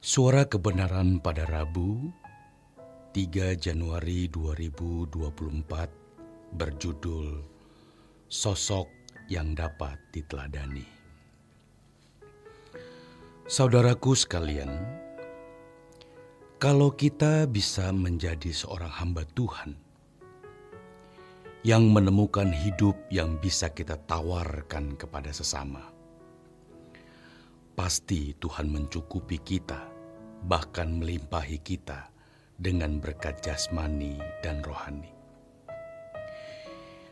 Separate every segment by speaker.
Speaker 1: Suara Kebenaran pada Rabu, 3 Januari 2024 berjudul Sosok yang dapat diteladani. Saudaraku sekalian, kalau kita bisa menjadi seorang hamba Tuhan yang menemukan hidup yang bisa kita tawarkan kepada sesama, pasti Tuhan mencukupi kita, bahkan melimpahi kita dengan berkat jasmani dan rohani.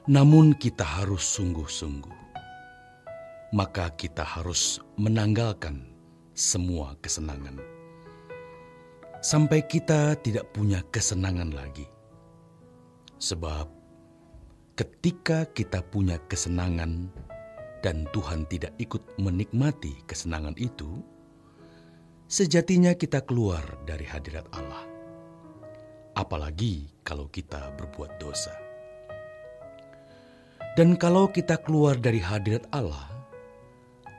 Speaker 1: Namun kita harus sungguh-sungguh, maka kita harus menanggalkan semua kesenangan, sampai kita tidak punya kesenangan lagi. Sebab ketika kita punya kesenangan dan Tuhan tidak ikut menikmati kesenangan itu, sejatinya kita keluar dari hadirat Allah. Apalagi kalau kita berbuat dosa. Dan kalau kita keluar dari hadirat Allah,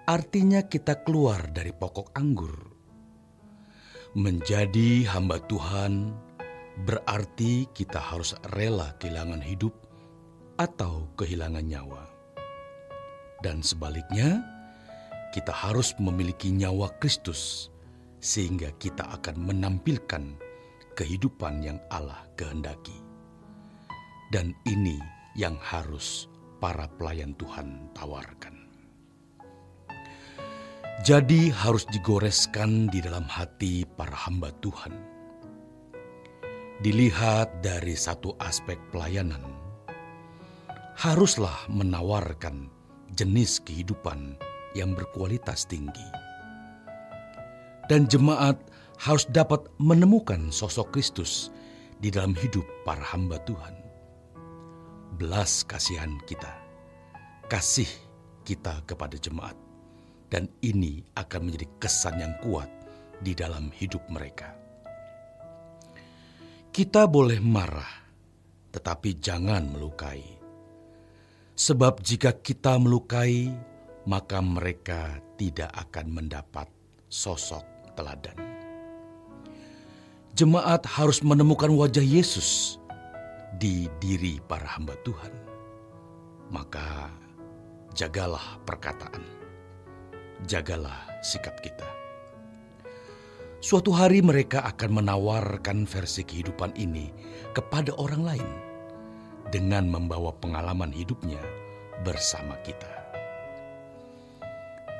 Speaker 1: artinya kita keluar dari pokok anggur. Menjadi hamba Tuhan berarti kita harus rela kehilangan hidup atau kehilangan nyawa. Dan sebaliknya, kita harus memiliki nyawa Kristus sehingga kita akan menampilkan kehidupan yang Allah kehendaki. Dan ini yang harus para pelayan Tuhan tawarkan. Jadi harus digoreskan di dalam hati para hamba Tuhan. Dilihat dari satu aspek pelayanan, haruslah menawarkan jenis kehidupan yang berkualitas tinggi. Dan jemaat harus dapat menemukan sosok Kristus di dalam hidup para hamba Tuhan. Belas kasihan kita, kasih kita kepada jemaat, dan ini akan menjadi kesan yang kuat di dalam hidup mereka. Kita boleh marah, tetapi jangan melukai. Sebab jika kita melukai, maka mereka tidak akan mendapat sosok teladan. Jemaat harus menemukan wajah Yesus di diri para hamba Tuhan. Maka jagalah perkataan, jagalah sikap kita. Suatu hari mereka akan menawarkan versi kehidupan ini kepada orang lain dengan membawa pengalaman hidupnya bersama kita.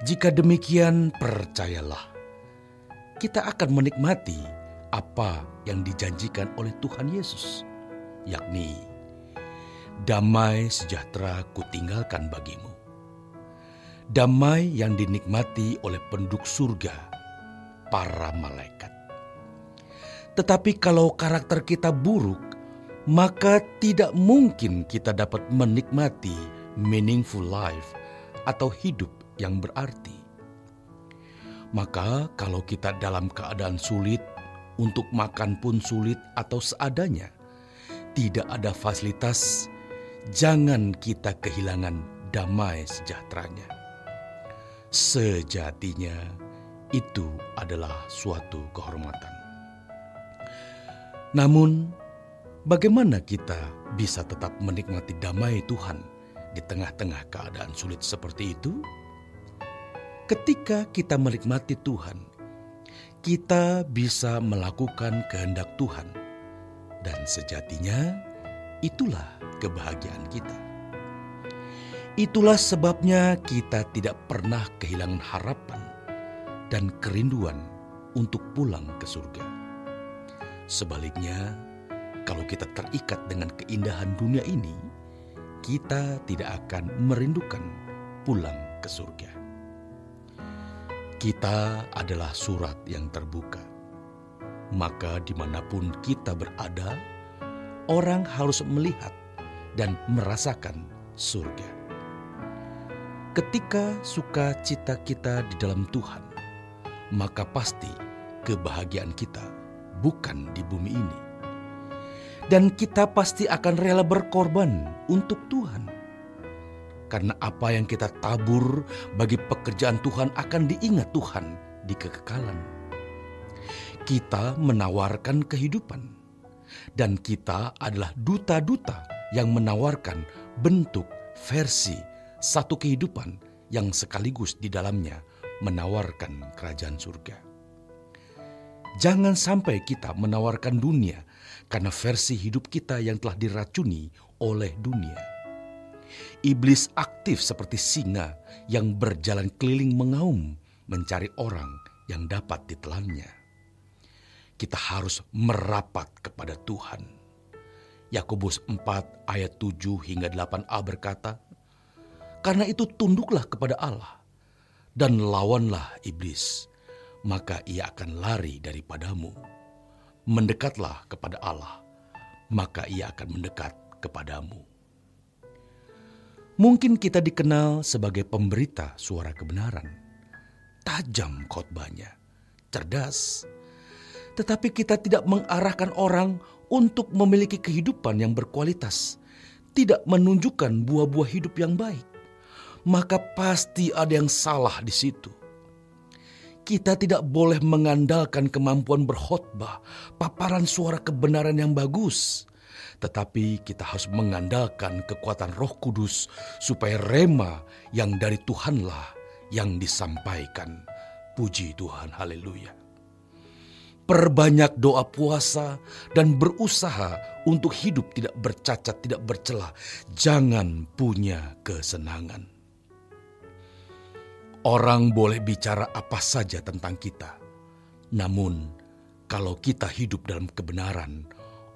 Speaker 1: Jika demikian, percayalah, kita akan menikmati apa yang dijanjikan oleh Tuhan Yesus, yakni damai sejahtera kutinggalkan bagimu. Damai yang dinikmati oleh penduduk surga, para malaikat. Tetapi kalau karakter kita buruk, maka tidak mungkin kita dapat menikmati meaningful life atau hidup yang berarti. Maka kalau kita dalam keadaan sulit, untuk makan pun sulit atau seadanya, tidak ada fasilitas, jangan kita kehilangan damai sejahteranya. Sejatinya itu adalah suatu kehormatan. Namun, bagaimana kita bisa tetap menikmati damai Tuhan di tengah-tengah keadaan sulit seperti itu? Ketika kita menikmati Tuhan, kita bisa melakukan kehendak Tuhan, dan sejatinya itulah kebahagiaan kita. Itulah sebabnya kita tidak pernah kehilangan harapan dan kerinduan untuk pulang ke surga. Sebaliknya, kalau kita terikat dengan keindahan dunia ini, kita tidak akan merindukan pulang ke surga. Kita adalah surat yang terbuka. Maka dimanapun kita berada, orang harus melihat dan merasakan surga. Ketika sukacita kita di dalam Tuhan, maka pasti kebahagiaan kita bukan di bumi ini. Dan kita pasti akan rela berkorban untuk Tuhan. Karena apa yang kita tabur bagi pekerjaan Tuhan akan diingat Tuhan di kekekalan. Kita menawarkan kehidupan, dan kita adalah duta-duta yang menawarkan bentuk versi satu kehidupan yang sekaligus di dalamnya menawarkan kerajaan surga. Jangan sampai kita menawarkan dunia karena versi hidup kita yang telah diracuni oleh dunia. Iblis aktif seperti singa yang berjalan keliling mengaum mencari orang yang dapat ditelannya. Kita harus merapat kepada Tuhan. Yakobus 4 ayat 7 hingga 8a berkata, "Karena itu tunduklah kepada Allah dan lawanlah iblis, maka ia akan lari daripadamu. Mendekatlah kepada Allah, maka ia akan mendekat kepadamu." Mungkin kita dikenal sebagai pemberita suara kebenaran. Tajam khotbahnya, cerdas. Tetapi kita tidak mengarahkan orang untuk memiliki kehidupan yang berkualitas, tidak menunjukkan buah-buah hidup yang baik. Maka pasti ada yang salah di situ. Kita tidak boleh mengandalkan kemampuan berkhotbah, paparan suara kebenaran yang bagus. Tetapi kita harus mengandalkan kekuatan Roh Kudus supaya rema yang dari Tuhanlah yang disampaikan. Puji Tuhan, haleluya. Perbanyak doa puasa dan berusaha untuk hidup tidak bercacat, tidak bercela. Jangan punya kesenangan. Orang boleh bicara apa saja tentang kita. Namun, kalau kita hidup dalam kebenaran,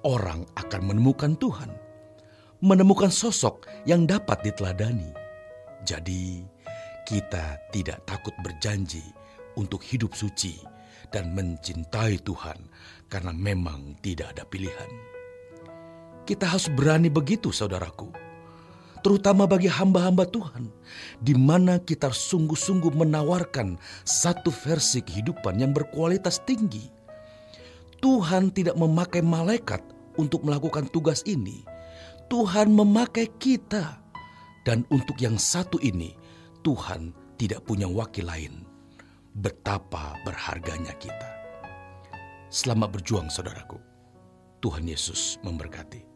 Speaker 1: orang akan menemukan Tuhan, menemukan sosok yang dapat diteladani. Jadi, kita tidak takut berjanji untuk hidup suci dan mencintai Tuhan karena memang tidak ada pilihan. Kita harus berani begitu, saudaraku. Terutama bagi hamba-hamba Tuhan, di mana kita sungguh-sungguh menawarkan satu versi kehidupan yang berkualitas tinggi. Tuhan tidak memakai malaikat untuk melakukan tugas ini. Tuhan memakai kita. Dan untuk yang satu ini, Tuhan tidak punya wakil lain. Betapa berharganya kita. Selamat berjuang, saudaraku. Tuhan Yesus memberkati.